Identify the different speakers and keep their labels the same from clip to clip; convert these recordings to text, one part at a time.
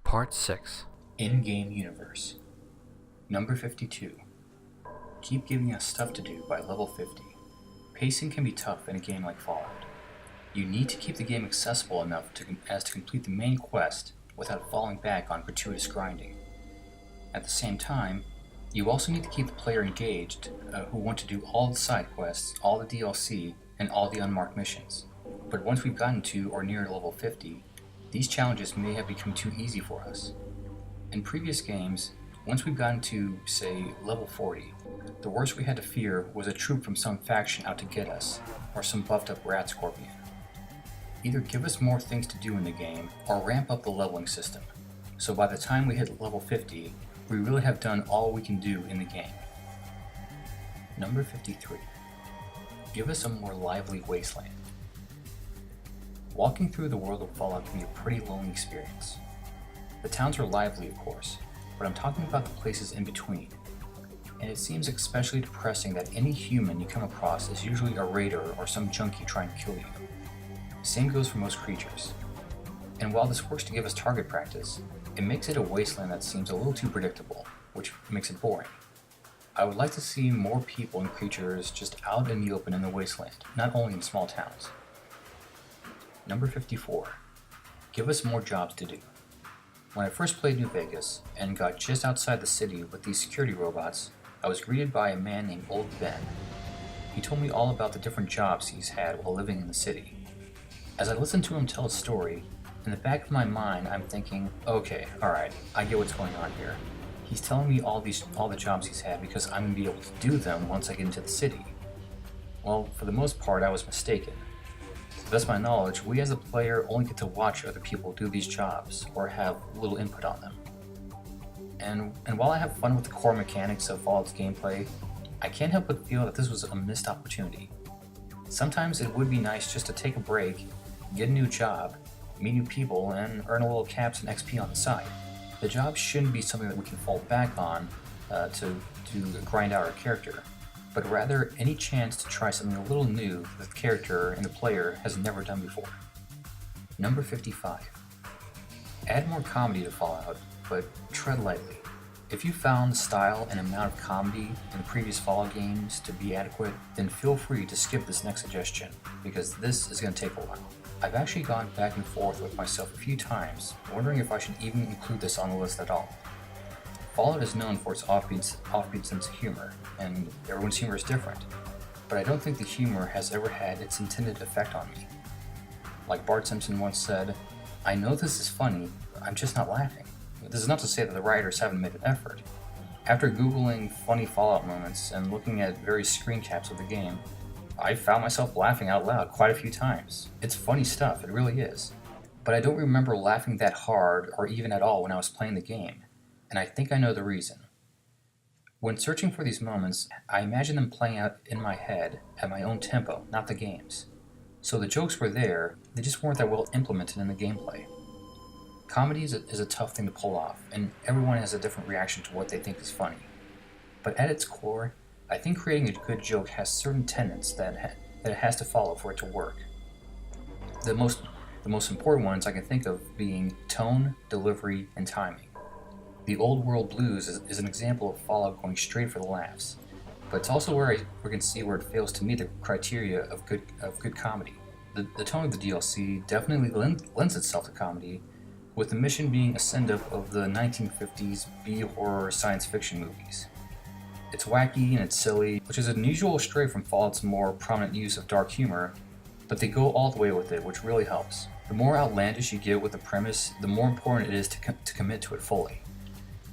Speaker 1: Part 6.
Speaker 2: In-game universe. Number 52. Keep giving us stuff to do by level 50. Pacing can be tough in a game like Fallout. You need to keep the game accessible enough to complete the main quest without falling back on gratuitous grinding. At the same time, you also need to keep the player engaged who want to do all the side quests, all the DLC, and all the unmarked missions. But once we've gotten to or near level 50, these challenges may have become too easy for us. In previous games, once we've gotten to, say, level 40, the worst we had to fear was a troop from some faction out to get us, or some buffed up rat scorpion. Either give us more things to do in the game, or ramp up the leveling system, so by the time we hit level 50, we really have done all we can do in the game. Number 53. Give us a more lively wasteland. Walking through the world of Fallout can be a pretty lonely experience. The towns are lively, of course, but I'm talking about the places in between. And it seems especially depressing that any human you come across is usually a raider or some junkie trying to kill you. Same goes for most creatures. And while this works to give us target practice, it makes it a wasteland that seems a little too predictable, which makes it boring. I would like to see more people and creatures just out in the open in the wasteland, not only in small towns. Number 54. Give us more jobs to do. When I first played New Vegas and got just outside the city with these security robots, I was greeted by a man named Old Ben. He told me all about the different jobs he's had while living in the city. As I listened to him tell his story, in the back of my mind I'm thinking, okay, alright, I get what's going on here. He's telling me all the jobs he's had because I'm going to be able to do them once I get into the city. Well, for the most part I was mistaken. To the best of my knowledge, we as a player only get to watch other people do these jobs or have little input on them. And while I have fun with the core mechanics of Fallout's gameplay, I can't help but feel that this was a missed opportunity. Sometimes it would be nice just to take a break, get a new job, meet new people, and earn a little caps and XP on the side. The job shouldn't be something that we can fall back on to grind out our character, but rather any chance to try something a little new that the character and the player has never done before. Number 55. Add more comedy to Fallout, but tread lightly. If you found the style and amount of comedy in the previous Fallout games to be adequate, then feel free to skip this next suggestion, because this is going to take a while. I've actually gone back and forth with myself a few times, wondering if I should even include this on the list at all. Fallout is known for its offbeat sense of humor, and everyone's humor is different, but I don't think the humor has ever had its intended effect on me. Like Bart Simpson once said, "I know this is funny, I'm just not laughing." This is not to say that the writers haven't made an effort. After Googling funny Fallout moments and looking at various screen caps of the game, I found myself laughing out loud quite a few times. It's funny stuff, it really is. But I don't remember laughing that hard or even at all when I was playing the game, and I think I know the reason. When searching for these moments, I imagine them playing out in my head at my own tempo, not the game's. So the jokes were there, they just weren't that well implemented in the gameplay. Comedy is a tough thing to pull off, and everyone has a different reaction to what they think is funny. But at its core, I think creating a good joke has certain tenets that it has to follow for it to work. The most important ones I can think of being tone, delivery, and timing. The Old World Blues is an example of Fallout going straight for the laughs, but it's also where we can see where it fails to meet the criteria of good comedy. The tone of the DLC definitely lends itself to comedy, with the mission being a send-up of the 1950s B-horror science fiction movies. It's wacky and it's silly, which is an unusual stray from Fallout's more prominent use of dark humor, but they go all the way with it, which really helps. The more outlandish you get with the premise, the more important it is to commit to it fully.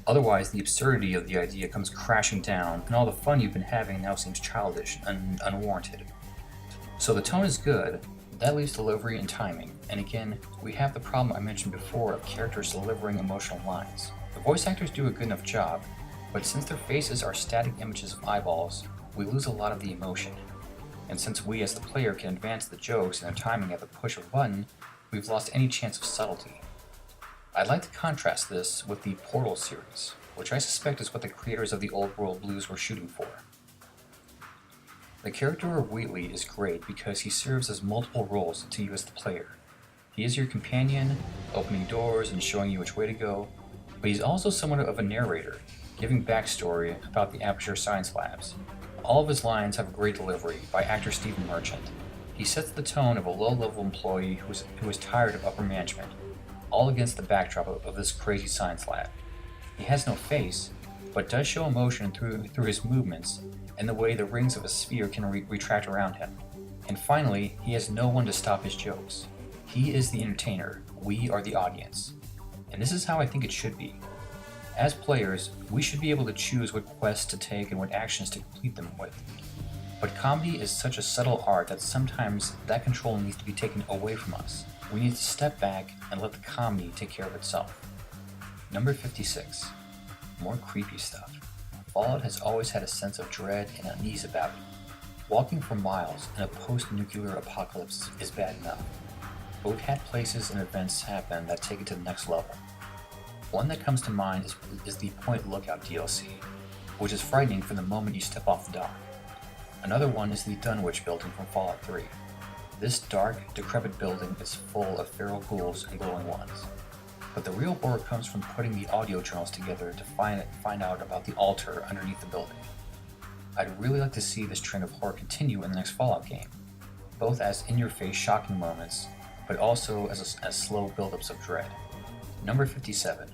Speaker 2: Otherwise, the absurdity of the idea comes crashing down, and all the fun you've been having now seems childish and unwarranted. So the tone is good. That leaves delivery and timing, and again, we have the problem I mentioned before of characters delivering emotional lines. The voice actors do a good enough job, but since their faces are static images of eyeballs, we lose a lot of the emotion. And since we as the player can advance the jokes and their timing at the push of a button, we've lost any chance of subtlety. I'd like to contrast this with the Portal series, which I suspect is what the creators of the Old World Blues were shooting for. The character of Wheatley is great because he serves as multiple roles to you as the player. He is your companion, opening doors and showing you which way to go, but he's also somewhat of a narrator, giving backstory about the Aperture Science Labs. All of his lines have a great delivery by actor Stephen Merchant. He sets the tone of a low-level employee who is tired of upper management, all against the backdrop of this crazy science lab. He has no face, but does show emotion through his movements and the way the rings of a sphere can retract around him. And finally, he has no one to stop his jokes. He is the entertainer, we are the audience. And this is how I think it should be. As players, we should be able to choose what quests to take and what actions to complete them with. But comedy is such a subtle art that sometimes that control needs to be taken away from us. We need to step back and let the comedy take care of itself. Number 56. More creepy stuff. Fallout has always had a sense of dread and unease about it. Walking for miles in a post-nuclear apocalypse is bad enough, but we've had places and events happen that take it to the next level. One that comes to mind is the Point Lookout DLC, which is frightening from the moment you step off the dock. Another one is the Dunwich building from Fallout 3. This dark, decrepit building is full of feral ghouls and glowing ones. But the real horror comes from putting the audio journals together to find out about the altar underneath the building. I'd really like to see this trend of horror continue in the next Fallout game, both as in-your-face shocking moments, but also as slow buildups of dread. Number 57.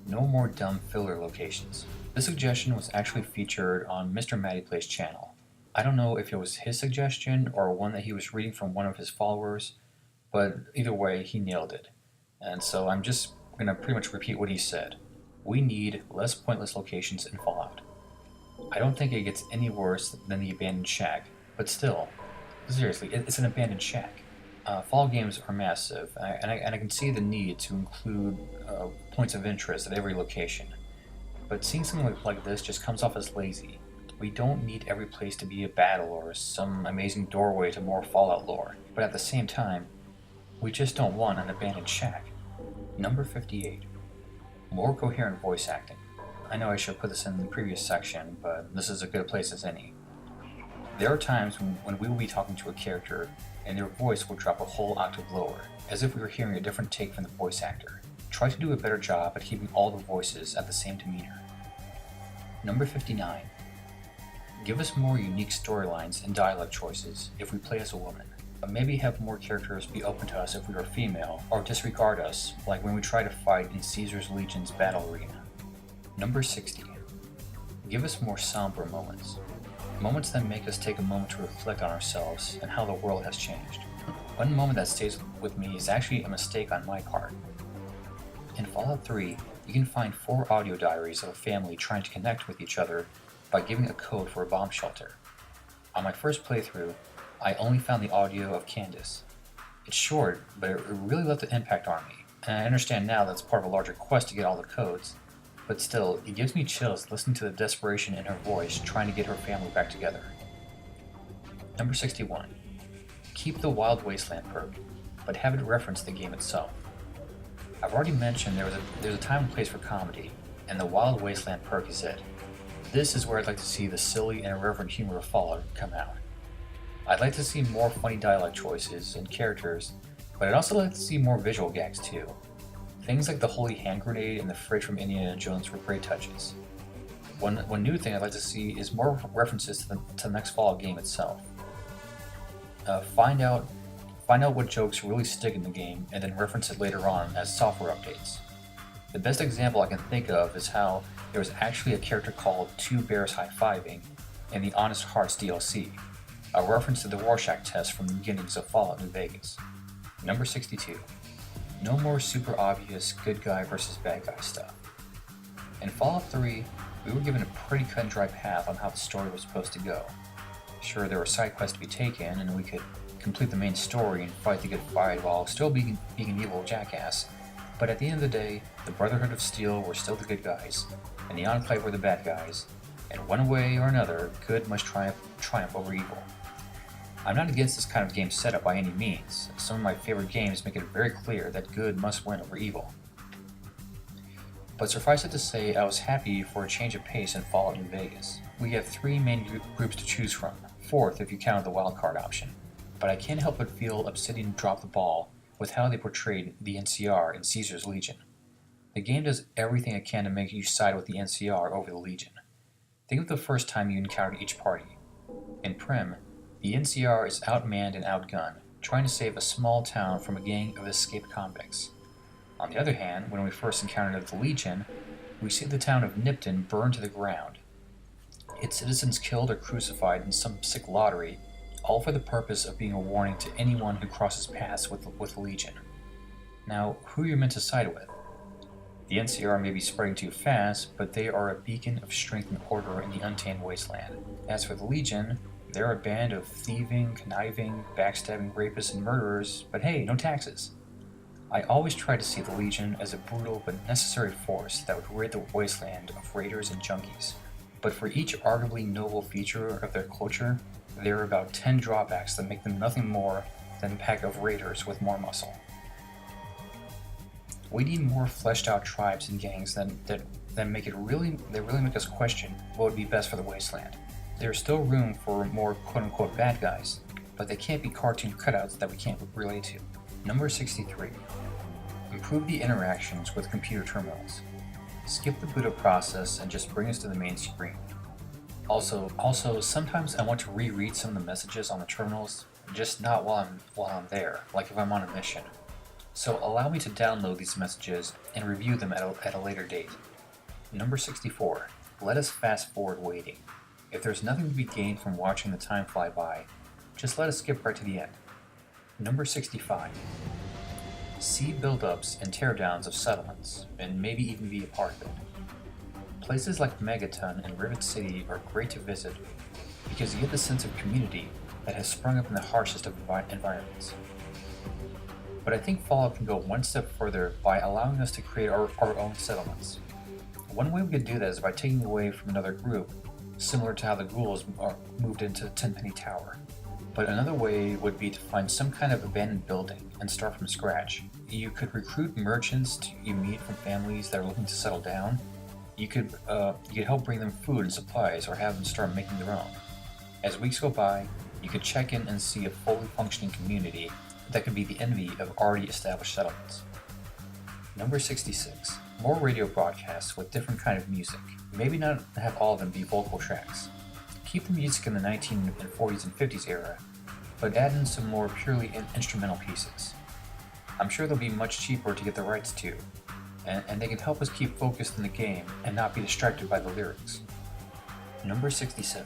Speaker 2: No more dumb filler locations. This suggestion was actually featured on Mr. Matty Play's channel. I don't know if it was his suggestion or one that he was reading from one of his followers, but either way, he nailed it. And so I'm just going to pretty much repeat what he said. We need less pointless locations in Fallout. I don't think it gets any worse than the abandoned shack, but still, seriously, it's an abandoned shack. Fallout games are massive, and I can see the need to include points of interest at every location. But seeing something like this just comes off as lazy. We don't need every place to be a battle or some amazing doorway to more Fallout lore, but at the same time, we just don't want an abandoned shack. Number 58. More coherent voice acting. I know I should put this in the previous section, but this is as good a place as any. There are times when we will be talking to a character and their voice will drop a whole octave lower, as if we were hearing a different take from the voice actor. Try to do a better job at keeping all the voices at the same demeanor. Number 59. Give us more unique storylines and dialogue choices if we play as a woman. But maybe have more characters be open to us if we are female, or disregard us, like when we try to fight in Caesar's Legion's battle arena. Number 60. Give us more somber moments. Moments that make us take a moment to reflect on ourselves and how the world has changed. One moment that stays with me is actually a mistake on my part. In Fallout 3, you can find 4 audio diaries of a family trying to connect with each other by giving a code for a bomb shelter. On my first playthrough, I only found the audio of Candace. It's short, but it really left an impact on me, and I understand now that it's part of a larger quest to get all the codes, but still, it gives me chills listening to the desperation in her voice trying to get her family back together. Number 61. Keep the Wild Wasteland perk, but have it reference the game itself. I've already mentioned there's a time and place for comedy, and the Wild Wasteland perk is it. This is where I'd like to see the silly and irreverent humor of Fallout come out. I'd like to see more funny dialogue choices and characters, but I'd also like to see more visual gags too. Things like the holy hand grenade and the fridge from Indiana Jones were great touches. One new thing I'd like to see is more references to the next Fallout game itself. Find out what jokes really stick in the game and then reference it later on as software updates. The best example I can think of is how there was actually a character called Two Bears High-Fiving in the Honest Hearts DLC, a reference to the Rorschach test from the beginnings of Fallout New Vegas. Number 62. No more super obvious good guy versus bad guy stuff. In Fallout 3, we were given a pretty cut and dry path on how the story was supposed to go. Sure, there were side quests to be taken, and we could complete the main story and fight the good fight while still being an evil jackass, but at the end of the day, the Brotherhood of Steel were still the good guys, and the Enclave were the bad guys, and one way or another, good must triumph over evil. I'm not against this kind of game setup by any means. Some of my favorite games make it very clear that good must win over evil. But suffice it to say, I was happy for a change of pace in Fallout New Vegas. We have 3 main groups to choose from, 4th if you count the wildcard option. But I can't help but feel Obsidian dropped the ball with how they portrayed the NCR in Caesar's Legion. The game does everything it can to make you side with the NCR over the Legion. Think of the first time you encountered each party. In Prim, the NCR is outmanned and outgunned, trying to save a small town from a gang of escaped convicts. On the other hand, when we first encountered the Legion, we see the town of Nipton burned to the ground, its citizens killed or crucified in some sick lottery, all for the purpose of being a warning to anyone who crosses paths with the Legion. Now, who are you meant to side with? The NCR may be spreading too fast, but they are a beacon of strength and order in the untamed wasteland. As for the Legion, they're a band of thieving, conniving, backstabbing rapists and murderers, but hey, no taxes. I always try to see the Legion as a brutal but necessary force that would rid the wasteland of raiders and junkies. But for each arguably noble feature of their culture, there are about 10 drawbacks that make them nothing more than a pack of raiders with more muscle. We need more fleshed out tribes and gangs that really make us question what would be best for the wasteland. There's still room for more quote-unquote bad guys, but they can't be cartoon cutouts that we can't relate to. Number 63. Improve the interactions with computer terminals. Skip the boot up process and just bring us to the main screen. Also, sometimes I want to reread some of the messages on the terminals, just not while I'm there, like if I'm on a mission. So allow me to download these messages and review them at a later date. Number 64. Let us fast forward waiting. If there's nothing to be gained from watching the time fly by, just let us skip right to the end. Number 65. See build-ups and teardowns of settlements, and maybe even be a part of it. Places like Megaton and Rivet City are great to visit because you get the sense of community that has sprung up in the harshest of environments. But I think Fallout can go one step further by allowing us to create our own settlements. One way we could do that is by taking away from another group, similar to how the ghouls are moved into Tenpenny Tower. But another way would be to find some kind of abandoned building and start from scratch. You could recruit merchants you meet from families that are looking to settle down. You could help bring them food and supplies or have them start making their own. As weeks go by, you could check in and see a fully functioning community that could be the envy of already established settlements. Number 66. More radio broadcasts with different kind of music. Maybe not have all of them be vocal tracks. Keep the music in the 1940s and 50s era, but add in some more purely instrumental pieces. I'm sure they'll be much cheaper to get the rights to, and they can help us keep focused in the game and not be distracted by the lyrics. Number 67.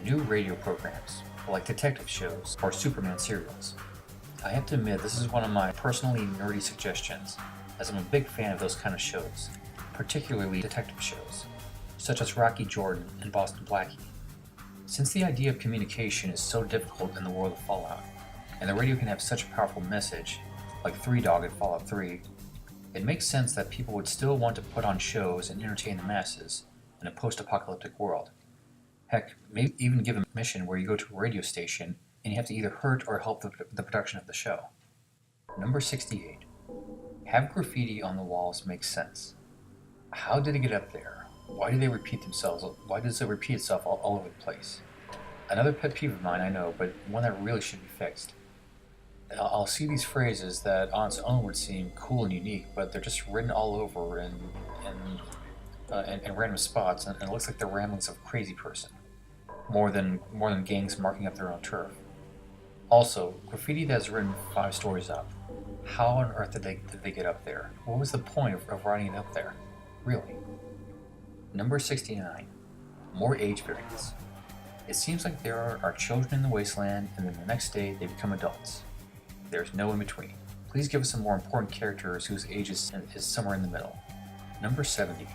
Speaker 2: New radio programs, like detective shows or Superman serials. I have to admit this is one of my personally nerdy suggestions, as I'm a big fan of those kind of shows, particularly detective shows, such as Rocky Jordan and Boston Blackie. Since the idea of communication is so difficult in the world of Fallout, and the radio can have such a powerful message, like Three Dog in Fallout 3, it makes sense that people would still want to put on shows and entertain the masses in a post-apocalyptic world. Heck, maybe even give a mission where you go to a radio station and you have to either hurt or help the production of the show. Number 68. Have graffiti on the walls make sense. How did it get up there? Why do they repeat themselves? Why does it repeat itself all over the place? Another pet peeve of mine, I know, but one that really should be fixed. I'll see these phrases that on its own would seem cool and unique, but they're just written all over in random spots, and it looks like the ramblings of a crazy person, more than gangs marking up their own turf. Also, graffiti that is written 5 stories up. How on earth did they get up there? What was the point of writing it up there? Really? Number 69. More age variance. It seems like there are children in the wasteland, and then the next day they become adults. There's no in between. Please give us some more important characters whose age is somewhere in the middle. Number 70.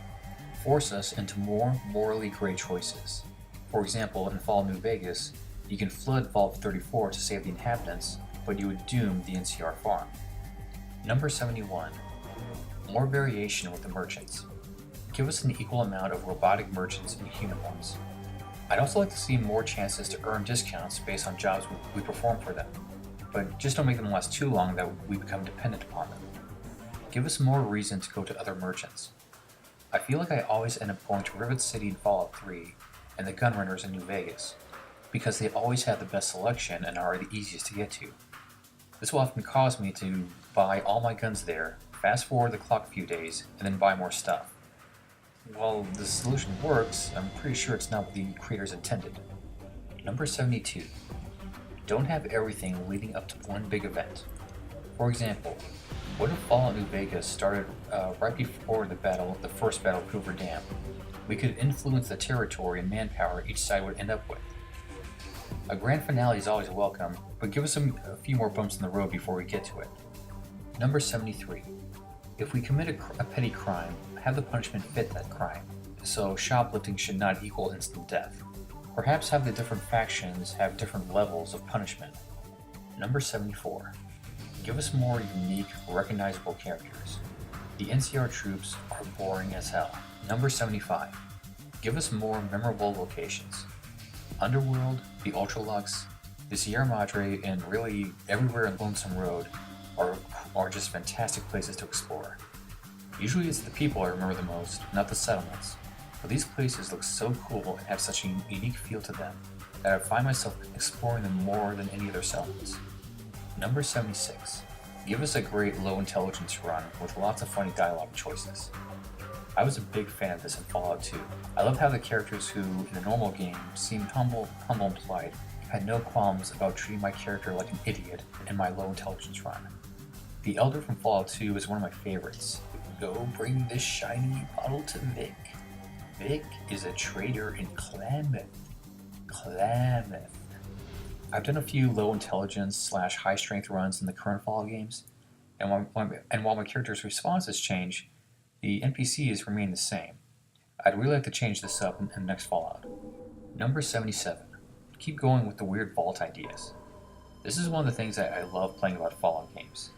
Speaker 2: Force us into more morally gray choices. For example, in Fallout New Vegas, you can flood Vault 34 to save the inhabitants, but you would doom the NCR farm. Number 71. More variation with the merchants. Give us an equal amount of robotic merchants and human ones. I'd also like to see more chances to earn discounts based on jobs we perform for them, but just don't make them last too long that we become dependent upon them. Give us more reason to go to other merchants. I feel like I always end up going to Rivet City in Fallout 3 and the Gunrunners in New Vegas, because they always have the best selection and are the easiest to get to. This will often cause me to buy all my guns there, fast forward the clock a few days, and then buy more stuff. While the solution works, I'm pretty sure it's not what the creators intended. Number 72. Don't have everything leading up to one big event. For example, what if Fallout New Vegas started right before the first battle of Hoover Dam? We could influence the territory and manpower each side would end up with. A grand finale is always welcome, but give us a few more bumps in the road before we get to it. Number 73. If we commit a petty crime, have the punishment fit that crime. So shoplifting should not equal instant death. Perhaps have the different factions have different levels of punishment. Number 74. Give us more unique, recognizable characters. The NCR troops are boring as hell. Number 75. Give us more memorable locations. Underworld, the Ultralux, the Sierra Madre, and really everywhere in Lonesome Road are just fantastic places to explore. Usually it's the people I remember the most, not the settlements, but these places look so cool and have such a unique feel to them that I find myself exploring them more than any other settlements. Number 76. Give us a great low intelligence run with lots of funny dialogue choices. I was a big fan of this in Fallout 2. I loved how the characters who, in the normal game, seemed humble and polite, had no qualms about treating my character like an idiot in my low intelligence run. The Elder from Fallout 2 is one of my favorites. Go bring this shiny bottle to Vic. Vic is a traitor in Klamath. I've done a few low intelligence / high strength runs in the current Fallout games, and while my character's responses change, the NPCs remain the same. I'd really like to change this up in the next Fallout. Number 77. Keep going with the weird vault ideas. This is one of the things that I love playing about Fallout games.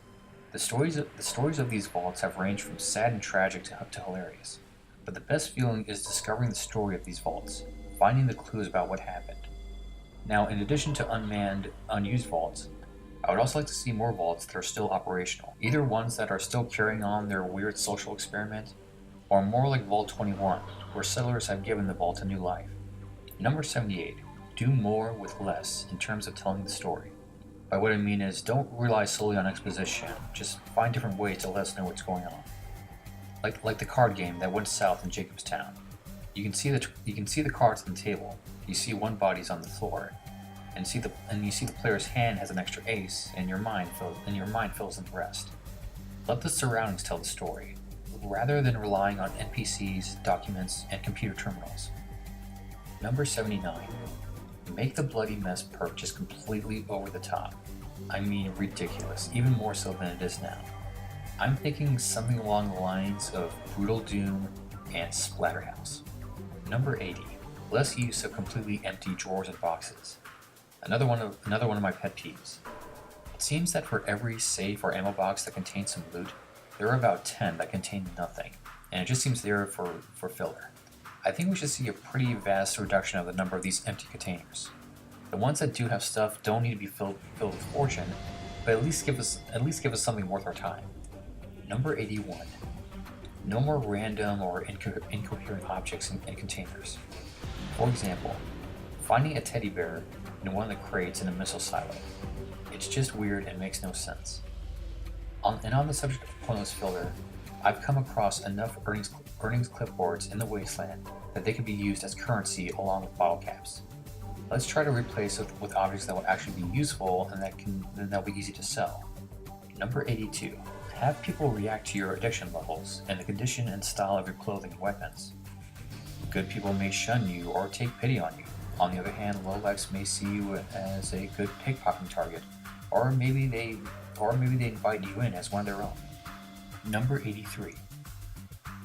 Speaker 2: The stories of these vaults have ranged from sad and tragic to hilarious, but the best feeling is discovering the story of these vaults, finding the clues about what happened. Now, in addition to unmanned, unused vaults, I would also like to see more vaults that are still operational, either ones that are still carrying on their weird social experiment, or more like Vault 21, where settlers have given the vault a new life. Number 78. Do more with less in terms of telling the story. By what I mean is, don't rely solely on exposition, just find different ways to let us know what's going on. Like the card game that went south in Jacobstown. You can see the cards on the table, you see one body's on the floor, and you see the player's hand has an extra ace, and your mind fills in the rest. Let the surroundings tell the story, rather than relying on NPCs, documents, and computer terminals. Number 79. Make the bloody mess perk just completely over the top. I mean ridiculous, even more so than it is now. I'm thinking something along the lines of Brutal Doom and Splatterhouse. Number 80. Less use of completely empty drawers and boxes. Another one of my pet peeves. It seems that for every safe or ammo box that contains some loot, there are about 10 that contain nothing, and it just seems there for filler. I think we should see a pretty vast reduction of the number of these empty containers. The ones that do have stuff don't need to be filled with fortune, but at least give us something worth our time. Number 81. No more random or incoherent objects in containers. For example, finding a teddy bear in one of the crates in a missile silo. It's just weird and makes no sense. On the subject of pointless filler, I've come across enough earnings clipboards in the wasteland that they can be used as currency along with bottle caps. Let's try to replace it with objects that will actually be useful and that'll be easy to sell. Number 82. Have people react to your addiction levels and the condition and style of your clothing and weapons. Good people may shun you or take pity on you. On the other hand, lowlifes may see you as a good pickpocketing target, or maybe they invite you in as one of their own. Number 83.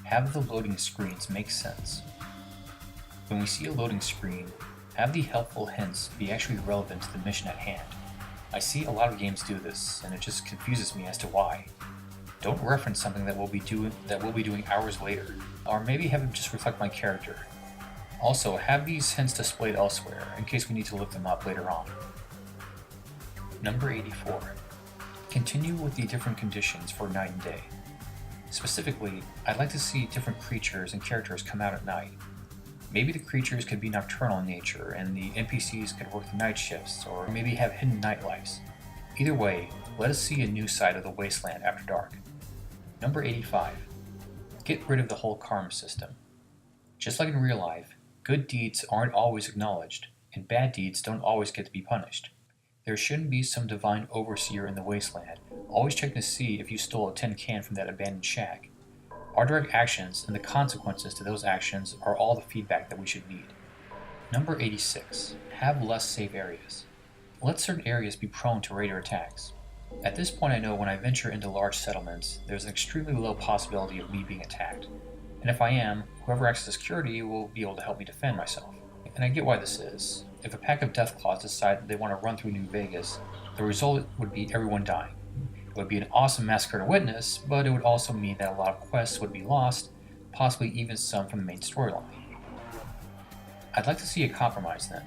Speaker 2: Have the loading screens make sense. When we see a loading screen, have the helpful hints be actually relevant to the mission at hand. I see a lot of games do this, and it just confuses me as to why. Don't reference something that we'll be doing hours later, or maybe have it just reflect my character. Also, have these hints displayed elsewhere, in case we need to look them up later on. Number 84. Continue with the different conditions for night and day. Specifically, I'd like to see different creatures and characters come out at night. Maybe the creatures could be nocturnal in nature, and the NPCs could work the night shifts, or maybe have hidden night lives. Either way, Let us see a new side of the wasteland after dark. Number 85. Get rid of the whole karma system. Just like in real life, good deeds aren't always acknowledged, and bad deeds don't always get to be punished. There shouldn't be some divine overseer in the wasteland, always checking to see if you stole a tin can from that abandoned shack. Our direct actions and the consequences to those actions are all the feedback that we should need. Number 86. Have less safe areas. Let certain areas be prone to raider attacks. At this point I know when I venture into large settlements, there's an extremely low possibility of me being attacked. And if I am, whoever acts as security will be able to help me defend myself. And I get why this is. If a pack of Deathclaws decide that they want to run through New Vegas, the result would be everyone dying. It would be an awesome massacre to witness, but it would also mean that a lot of quests would be lost, possibly even some from the main storyline. I'd like to see a compromise then.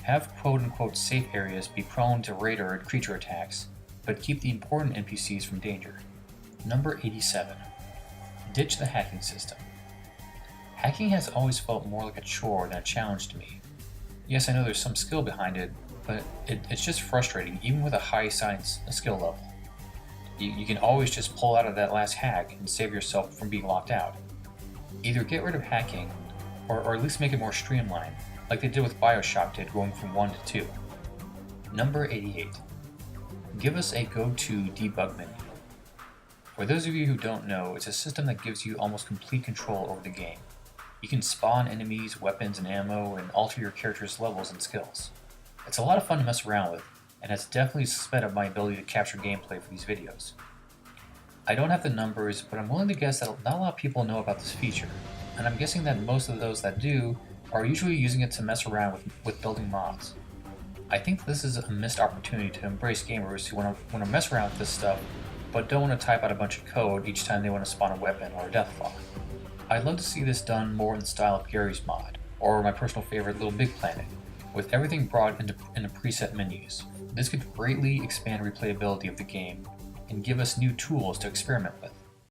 Speaker 2: Have quote-unquote safe areas be prone to raider and creature attacks, but keep the important NPCs from danger. Number 87. Ditch the hacking system. Hacking has always felt more like a chore than a challenge to me. Yes, I know there's some skill behind it, but it's just frustrating even with a high science skill level. You can always just pull out of that last hack and save yourself from being locked out. Either get rid of hacking, or at least make it more streamlined, like they did with Bioshock did going from 1 to 2. Number 88. Give us a go-to debug menu. For those of you who don't know, it's a system that gives you almost complete control over the game. You can spawn enemies, weapons, and ammo, and alter your character's levels and skills. It's a lot of fun to mess around with, and has definitely sped up my ability to capture gameplay for these videos. I don't have the numbers, but I'm willing to guess that not a lot of people know about this feature, and I'm guessing that most of those that do are usually using it to mess around with building mods. I think this is a missed opportunity to embrace gamers who want to mess around with this stuff, but don't want to type out a bunch of code each time they want to spawn a weapon or a deathclaw. I'd love to see this done more in the style of Gary's mod, or my personal favorite, Little Big Planet, with everything brought into preset menus. This could greatly expand replayability of the game and give us new tools to experiment with.